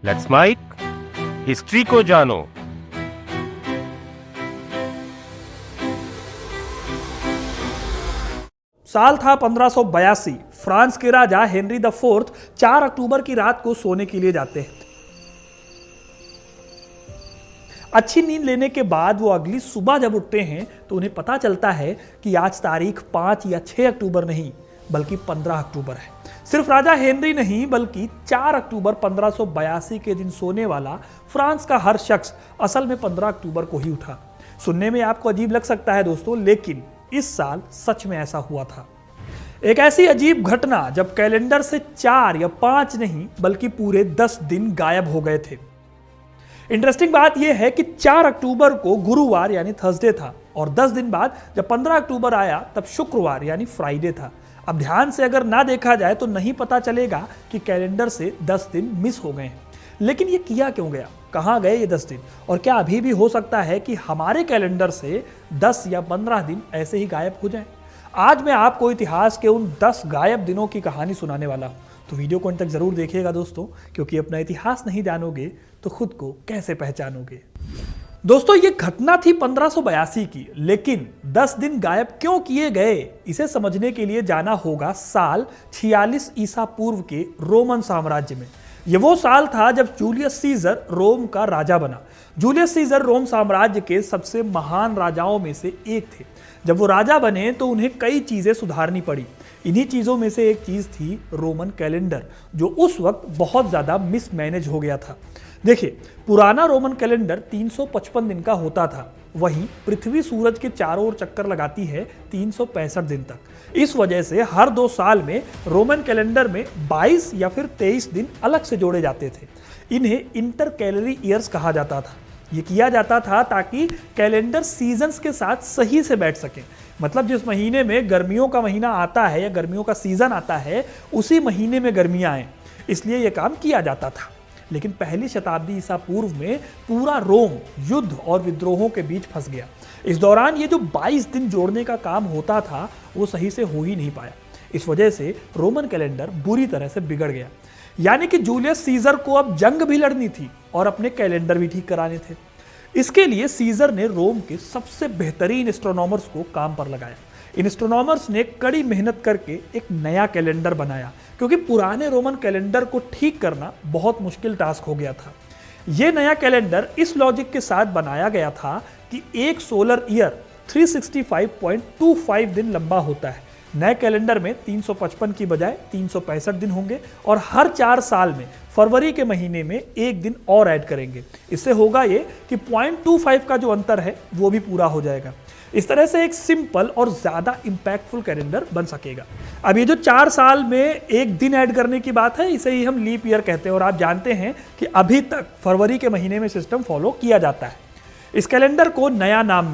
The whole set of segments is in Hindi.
लेट्स माइक हिस्ट्री को जानो। साल था 1582। फ्रांस के राजा हेनरी द फोर्थ 4 अक्टूबर की रात को सोने के लिए जाते हैं। अच्छी नींद लेने के बाद वो अगली सुबह जब उठते हैं तो उन्हें पता चलता है कि आज तारीख 5 या 6 अक्टूबर नहीं बल्कि 15 अक्टूबर है। सिर्फ राजा हेनरी नहीं बल्कि 4 अक्टूबर 1582 के दिन सोने वाला फ्रांस का हर शख्स असल में 15 अक्टूबर को ही उठा। सुनने में आपको अजीब लग सकता है दोस्तों, लेकिन इस साल सच में ऐसा हुआ था। एक ऐसी अजीब घटना जब कैलेंडर से 4 या 5 नहीं बल्कि पूरे 10 दिन गायब हो गए थे। इंटरेस्टिंग बात यह है कि 4 अक्टूबर को गुरुवार यानी थर्सडे था और 10 दिन बाद जब 15 अक्टूबर आया तब शुक्रवार यानी फ्राइडे था। अब ध्यान से अगर ना देखा जाए तो नहीं पता चलेगा कि कैलेंडर से 10 दिन मिस हो गए हैं। लेकिन ये किया क्यों गया, कहाँ गए ये 10 दिन, और क्या अभी भी हो सकता है कि हमारे कैलेंडर से 10 या 15 दिन ऐसे ही गायब हो जाएं? आज मैं आपको इतिहास के उन 10 गायब दिनों की कहानी सुनाने वाला हूं, तो वीडियो को अंत तक जरूर देखिएगा दोस्तों, क्योंकि अपना इतिहास नहीं जानोगे तो खुद को कैसे पहचानोगे। दोस्तों ये घटना थी 1582 की, लेकिन 10 दिन गायब क्यों किए गए इसे समझने के लिए जाना होगा साल 46 ईसा पूर्व के रोमन साम्राज्य में। यह वो साल था जब जूलियस सीजर रोम का राजा बना। जूलियस सीजर रोम साम्राज्य के सबसे महान राजाओं में से एक थे। जब वो राजा बने तो उन्हें कई चीजें सुधारनी पड़ी। इन्हीं चीजों में से एक चीज थी रोमन कैलेंडर, जो उस वक्त बहुत ज्यादा मिसमैनेज हो गया था। देखिए, पुराना रोमन कैलेंडर 355 दिन का होता था, वहीं पृथ्वी सूरज के चारों ओर चक्कर लगाती है 365 दिन तक। इस वजह से हर 2 साल में रोमन कैलेंडर में 22 या फिर 23 दिन अलग से जोड़े जाते थे। इन्हें इंटर कैलेंडरी ईयर्स कहा जाता था। ये किया जाता था ताकि कैलेंडर सीजन्स के साथ सही से बैठ सके। मतलब जिस महीने में गर्मियों का महीना आता है या गर्मियों का सीजन आता है उसी महीने में गर्मियां आए, इसलिए यह काम किया जाता था। लेकिन पहली शताब्दी ईसा पूर्व में पूरा रोम युद्ध और विद्रोहों के बीच फंस गया। इस दौरान ये जो 22 दिन जोड़ने का काम होता था वो सही से हो ही नहीं पाया। इस वजह से रोमन कैलेंडर बुरी तरह से बिगड़ गया। यानी कि जूलियस सीजर को अब जंग भी लड़नी थी और अपने कैलेंडर भी ठीक कराने थे। इसके लिए सीजर ने रोम के सबसे बेहतरीन एस्ट्रोनॉमर्स को काम पर लगाया। इन एस्ट्रोनॉमर्स ने कड़ी मेहनत करके एक नया कैलेंडर बनाया, क्योंकि पुराने रोमन कैलेंडर को ठीक करना बहुत मुश्किल टास्क हो गया था। यह नया कैलेंडर इस लॉजिक के साथ बनाया गया था कि एक सोलर ईयर 365.25 दिन लंबा होता है। नए कैलेंडर में 355 की बजाय 365 दिन होंगे और हर 4 साल में फरवरी के महीने में 1 दिन और ऐड करेंगे। इससे होगा ये कि 0.25 का जो अंतर है वो भी पूरा हो जाएगा। इस तरह से एक सिंपल और ज्यादा इंपैक्टफुल कैलेंडर बन सकेगा। अब ये जो 4 साल में 1 दिन ऐड करने की बात है, इसे ही हम लीप ईयर कहते हैं और आप जानते हैं कि अभी तक फरवरी के महीने में सिस्टम फॉलो किया जाता है। इस कैलेंडर को नया नाम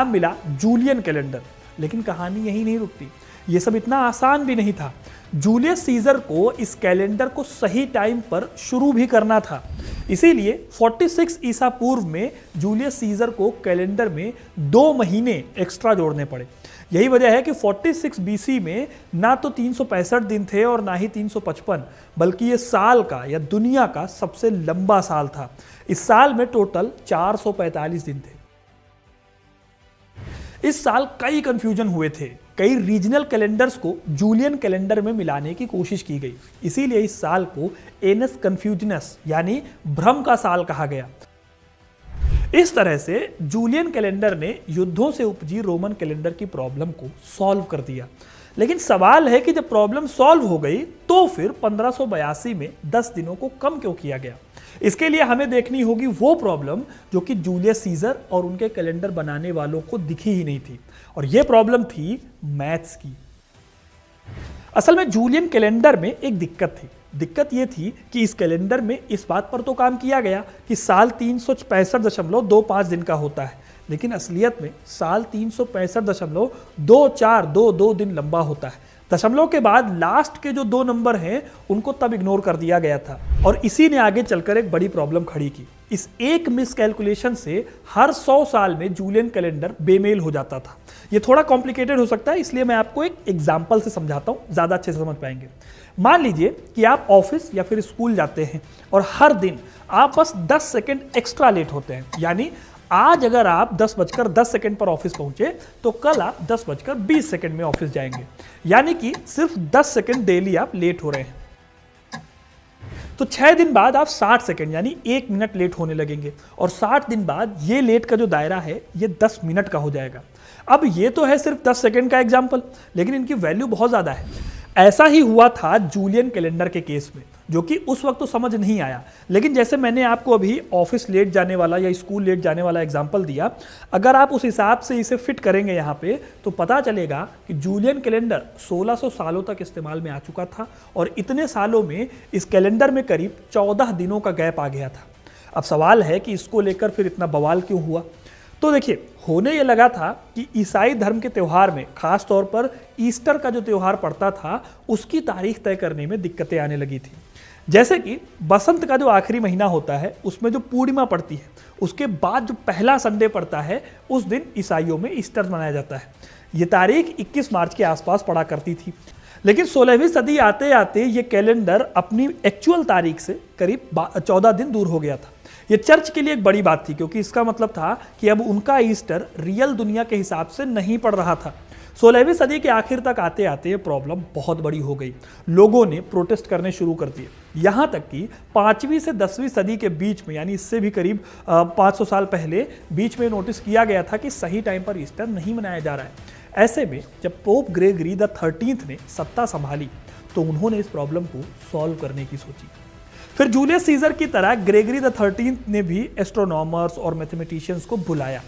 मिला जूलियन कैलेंडर। लेकिन कहानी यही नहीं रुकती, ये सब इतना आसान भी नहीं था। जूलियस सीजर को इस कैलेंडर को सही टाइम पर शुरू भी करना था। इसीलिए 46 ईसा पूर्व में जूलियस सीजर को कैलेंडर में 2 महीने एक्स्ट्रा जोड़ने पड़े। यही वजह है कि 46 बीसी में ना तो 365 दिन थे और ना ही 355, बल्कि ये साल का या दुनिया का सबसे लंबा साल था। इस साल में टोटल 445 दिन थे। इस साल कई कंफ्यूजन हुए थे। कई रीजनल कैलेंडर्स को जूलियन कैलेंडर में मिलाने की कोशिश की गई, इसीलिए इस साल को एनस कन्फ्यूजनस यानी भ्रम का साल कहा गया। इस तरह से जूलियन कैलेंडर ने युद्धों से उपजी रोमन कैलेंडर की प्रॉब्लम को सॉल्व कर दिया। लेकिन सवाल है कि जब प्रॉब्लम सॉल्व हो गई तो फिर 1582 में 10 दिनों को कम क्यों किया गया? इसके लिए हमें देखनी होगी वो प्रॉब्लम जो कि जूलियस सीजर और उनके कैलेंडर बनाने वालों को दिखी ही नहीं थी, और यह प्रॉब्लम थी मैथ्स की। असल में जूलियन कैलेंडर में एक दिक्कत थी। दिक्कत यह थी कि इस कैलेंडर में इस बात पर तो काम किया गया कि साल 365.25 दिन का होता है, लेकिन असलियत में साल 365.2422 दिन लंबा होता है। दशमलव के बाद लास्ट के जो 2 नंबर हैं उनको तब इग्नोर कर दिया गया था, और इसी ने आगे चलकर एक बड़ी प्रॉब्लम खड़ी की। इस एक मिस कैलकुलेशन से हर 100 साल में जूलियन कैलेंडर बेमेल हो जाता था। ये थोड़ा कॉम्प्लिकेटेड हो सकता है, इसलिए मैं आपको एक एग्जाम्पल से समझाता हूँ, ज़्यादा अच्छे से समझ पाएंगे। मान लीजिए कि आप ऑफिस या फिर स्कूल जाते हैं और हर दिन आप बस 10 सेकेंड एक्स्ट्रा लेट होते हैं। यानी आज अगर आप 10:10 पर ऑफिस पहुंचे तो कल आप 10:20 में ऑफिस जाएंगे। यानी कि सिर्फ 10 सेकेंड डेली आप लेट हो रहे हैं। तो 6 दिन बाद आप 60 सेकेंड यानी 1 मिनट लेट होने लगेंगे और 60 दिन बाद ये लेट का जो दायरा है ये 10 मिनट का हो जाएगा। अब ये तो है सिर्फ 10 सेकेंड का एग्जाम्पल, लेकिन इनकी वैल्यू बहुत ज़्यादा है। ऐसा ही हुआ था जूलियन कैलेंडर के केस में, जो कि उस वक्त तो समझ नहीं आया, लेकिन जैसे मैंने आपको अभी ऑफिस लेट जाने वाला या स्कूल लेट जाने वाला एग्जाम्पल दिया, अगर आप उस हिसाब से इसे फिट करेंगे यहाँ पे तो पता चलेगा कि जूलियन कैलेंडर 1600 सालों तक इस्तेमाल में आ चुका था और इतने सालों में इस कैलेंडर में करीब 14 दिनों का गैप आ गया था। अब सवाल है कि इसको लेकर फिर इतना बवाल क्यों हुआ। तो देखिए, होने ये लगा था कि ईसाई धर्म के त्यौहार में खास तौर पर ईस्टर का जो त्यौहार पड़ता था उसकी तारीख तय करने में दिक्कतें आने लगी थी। जैसे कि बसंत का जो आखिरी महीना होता है उसमें जो पूर्णिमा पड़ती है उसके बाद जो पहला संडे पड़ता है उस दिन ईसाइयों में ईस्टर मनाया जाता है। ये तारीख 21 मार्च के आसपास पड़ा करती थी, लेकिन 16वीं सदी आते आते ये कैलेंडर अपनी एक्चुअल तारीख से करीब 14 दिन दूर हो गया था। ये चर्च के लिए एक बड़ी बात थी, क्योंकि इसका मतलब था कि अब उनका ईस्टर रियल दुनिया के हिसाब से नहीं पड़ रहा था। 16वीं सदी के आखिर तक आते आते ये प्रॉब्लम बहुत बड़ी हो गई। लोगों ने प्रोटेस्ट करने शुरू कर दिए, यहाँ तक कि 5वीं से 10वीं सदी के बीच में, यानी इससे भी करीब 500 साल पहले बीच में नोटिस किया गया था कि सही टाइम पर ईस्टर नहीं मनाया जा रहा है। ऐसे में जब पोप ग्रेगरी द 13th ने सत्ता संभाली तो उन्होंने इस प्रॉब्लम को सॉल्व करने की सोची। फिर जूलियस सीजर की तरह ग्रेगरी द 13th ने भी एस्ट्रोनॉमर्स और मैथमेटिशियंस को बुलाया।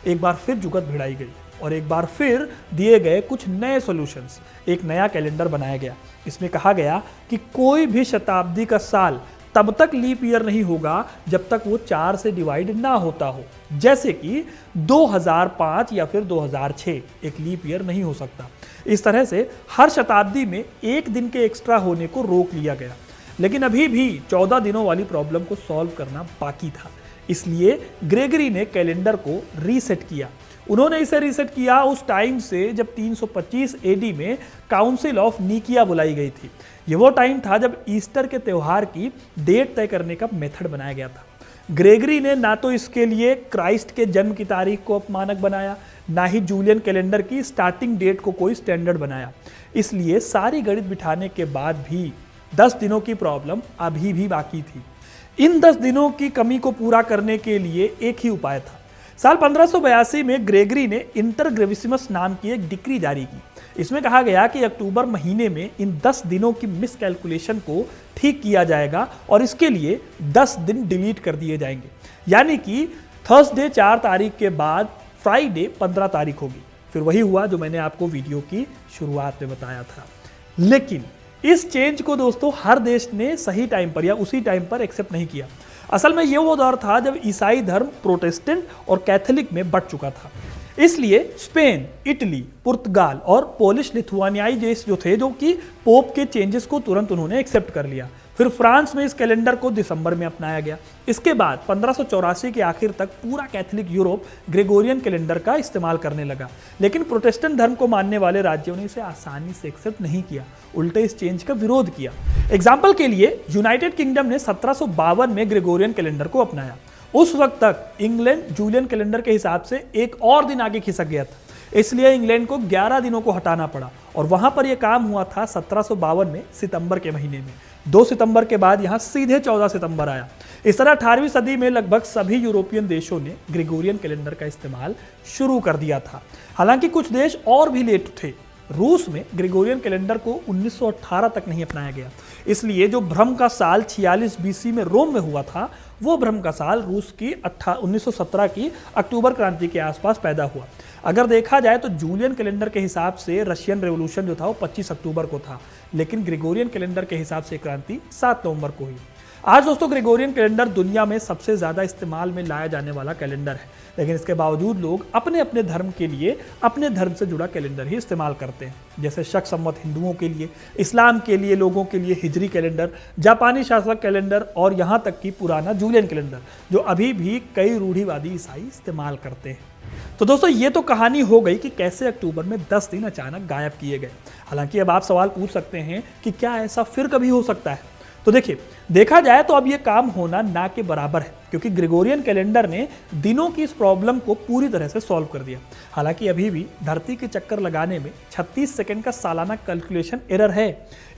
एक बार फिर जुगत भिड़ाई गई और एक बार फिर दिए गए कुछ नए सॉल्यूशंस, एक नया कैलेंडर बनाया गया। इसमें कहा गया कि कोई भी शताब्दी का साल तब तक लीप ईयर नहीं होगा जब तक वो 4 से डिवाइड ना होता हो। जैसे कि 2005 या फिर 2006 एक लीप ईयर नहीं हो सकता। इस तरह से हर शताब्दी में एक दिन के एक्स्ट्रा होने को रोक लिया गया, लेकिन अभी भी 14 दिनों वाली प्रॉब्लम को सॉल्व करना बाकी था। इसलिए ग्रेगरी ने कैलेंडर को रीसेट किया। उन्होंने इसे रीसेट किया उस टाइम से जब 325 एडी में काउंसिल ऑफ निकिया बुलाई गई थी। ये वो टाइम था जब ईस्टर के त्यौहार की डेट तय करने का मेथड बनाया गया था। ग्रेगरी ने ना तो इसके लिए क्राइस्ट के जन्म की तारीख को मानक बनाया, ना ही जूलियन कैलेंडर की स्टार्टिंग डेट को कोई स्टैंडर्ड बनाया। इसलिए सारी गणित बिठाने के बाद भी 10 दिनों की प्रॉब्लम अभी भी बाकी थी। इन 10 दिनों की कमी को पूरा करने के लिए एक ही उपाय था। साल 1582 में ग्रेगरी ने इंटर ग्रेविसिमस नाम की एक डिक्री जारी की। इसमें कहा गया कि अक्टूबर महीने में इन 10 दिनों की मिस कैलकुलेशन को ठीक किया जाएगा और इसके लिए 10 दिन डिलीट कर दिए जाएंगे। यानी कि थर्सडे 4 तारीख के बाद फ्राइडे 15 तारीख होगी। फिर वही हुआ जो मैंने आपको वीडियो की शुरुआत में बताया था। लेकिन इस चेंज को दोस्तों हर देश ने सही टाइम पर या उसी टाइम पर एक्सेप्ट नहीं किया। असल में ये वो दौर था जब ईसाई धर्म प्रोटेस्टेंट और कैथोलिक में बढ़ चुका था। इसलिए स्पेन, इटली, पुर्तगाल और पोलिश लिथुआनियाई देश जो थे, जो कि पोप के चेंजेस को तुरंत उन्होंने एक्सेप्ट कर लिया। फिर फ्रांस में इस कैलेंडर को दिसंबर में अपनाया गया। इसके बाद 1584 के आखिर तक पूरा कैथोलिक यूरोप ग्रेगोरियन कैलेंडर का इस्तेमाल करने लगा, लेकिन प्रोटेस्टेंट धर्म को मानने वाले राज्यों ने इसे आसानी से एक्सेप्ट नहीं किया, उल्टे इस चेंज का विरोध किया। एग्जाम्पल के लिए यूनाइटेड किंगडम ने 1752 में ग्रेगोरियन कैलेंडर को अपनाया। उस वक्त तक इंग्लैंड जूलियन कैलेंडर के हिसाब से एक और दिन आगे खिसक गया था, इसलिए इंग्लैंड को 11 दिनों को हटाना पड़ा और वहां पर यह काम हुआ था 1752 में सितंबर के महीने में। 2 सितंबर के बाद यहां सीधे 14 सितंबर आया। इस तरह 18वीं सदी में लगभग सभी यूरोपियन देशों ने ग्रेगोरियन कैलेंडर का इस्तेमाल शुरू कर दिया था। हालांकि कुछ देश और भी लेट थे। रूस में ग्रेगोरियन कैलेंडर को 1918 तक नहीं अपनाया गया, इसलिए जो भ्रम का साल 46 बीसी में रोम में हुआ था वो भ्रम का साल रूस की 1917 की अक्टूबर क्रांति के आसपास पैदा हुआ। अगर देखा जाए तो जूलियन कैलेंडर के हिसाब से रशियन रेवोल्यूशन जो था वो 25 अक्टूबर को था, लेकिन ग्रेगोरियन कैलेंडर के हिसाब से क्रांति 7 नवंबर को हुई। आज दोस्तों ग्रेगोरियन कैलेंडर दुनिया में सबसे ज़्यादा इस्तेमाल में लाया जाने वाला कैलेंडर है, लेकिन इसके बावजूद लोग अपने अपने धर्म के लिए अपने धर्म से जुड़ा कैलेंडर ही इस्तेमाल करते हैं। जैसे शक संवत हिंदुओं के लिए, इस्लाम के लिए लोगों के लिए हिजरी कैलेंडर, जापानी शासक कैलेंडर और यहाँ तक कि पुराना जूलियन कैलेंडर, जो अभी भी कई रूढ़िवादी ईसाई इस्तेमाल करते हैं। तो दोस्तों ये तो कहानी हो गई कि कैसे अक्टूबर में 10 दिन अचानक गायब किए गए। हालांकि अब आप सवाल पूछ सकते हैं कि क्या ऐसा फिर कभी हो सकता है। तो देखिए, देखा जाए तो अब ये काम होना ना के बराबर है, क्योंकि ग्रेगोरियन कैलेंडर ने दिनों की इस प्रॉब्लम को पूरी तरह से सॉल्व कर दिया। हालांकि अभी भी धरती के चक्कर लगाने में 36 सेकंड का सालाना कैलकुलेशन एरर है।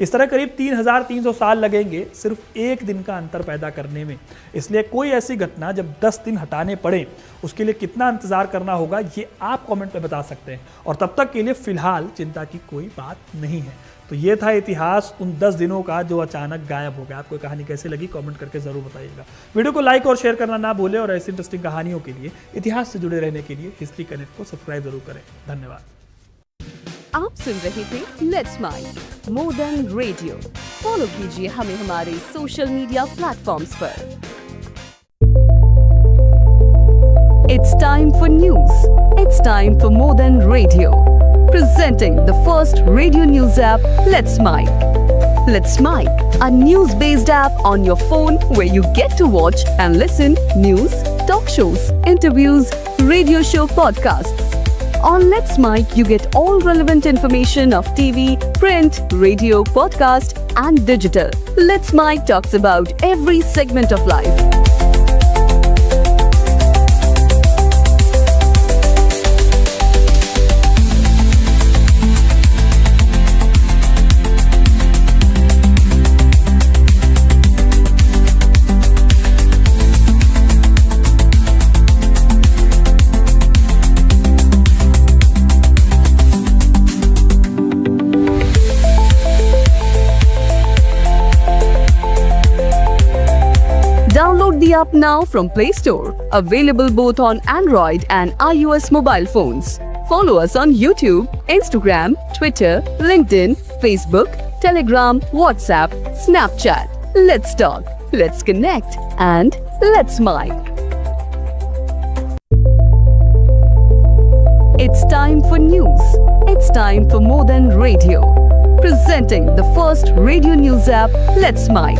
इस तरह करीब 3300 साल लगेंगे सिर्फ एक दिन का अंतर पैदा करने में। इसलिए कोई ऐसी घटना जब 10 दिन हटाने पड़े, उसके लिए कितना इंतजार करना होगा ये आप कमेंट में बता सकते हैं। और तब तक के लिए फिलहाल चिंता की कोई बात नहीं है। तो ये था इतिहास उन 10 दिनों का जो अचानक गायब हो गया। आपको कहानी कैसे लगी कमेंट करके जरूर बताइएगा। वीडियो को लाइक और शेयर करना ना भूलें और ऐसी इंटरेस्टिंग कहानियों के लिए, इतिहास से जुड़े रहने के लिए हिस्ट्री कनेक्ट को सब्सक्राइब जरूर करें। धन्यवाद। आप सुन रहे थे let's mind more than radio. Follow कीजिए हमें हमारे सोशल मीडिया प्लेटफॉर्म्स पर। It's time for news. It's time for more than radio. Presenting the first radio news app, Let's Mic. Let's Mic, a news-based app on your phone where you get to watch and listen news, talk shows, interviews, radio show podcasts. On Let's Mic, you get all relevant information of TV, print, radio, podcast, and digital. Let's Mic talks about every segment of life. Download the app now from Play Store. Available both on Android and iOS mobile phones. Follow us on YouTube, Instagram, Twitter, LinkedIn, Facebook, Telegram, WhatsApp, Snapchat. Let's talk, let's connect, and let's mic. It's time for news. It's time for more than radio. Presenting the first radio news app, Let's Mic.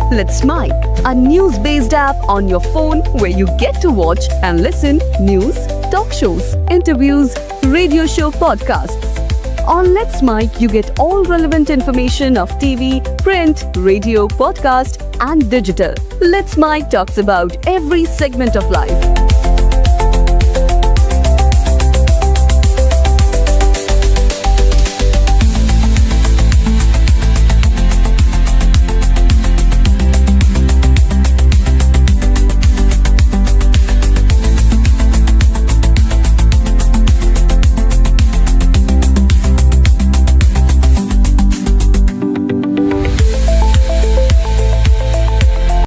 Let's Mic, a news-based app on your phone where you get to watch and listen news, talk shows, interviews, radio show podcasts. On Let's Mic, you get all relevant information of TV, print, radio, podcast, and digital. Let's Mic talks about every segment of life.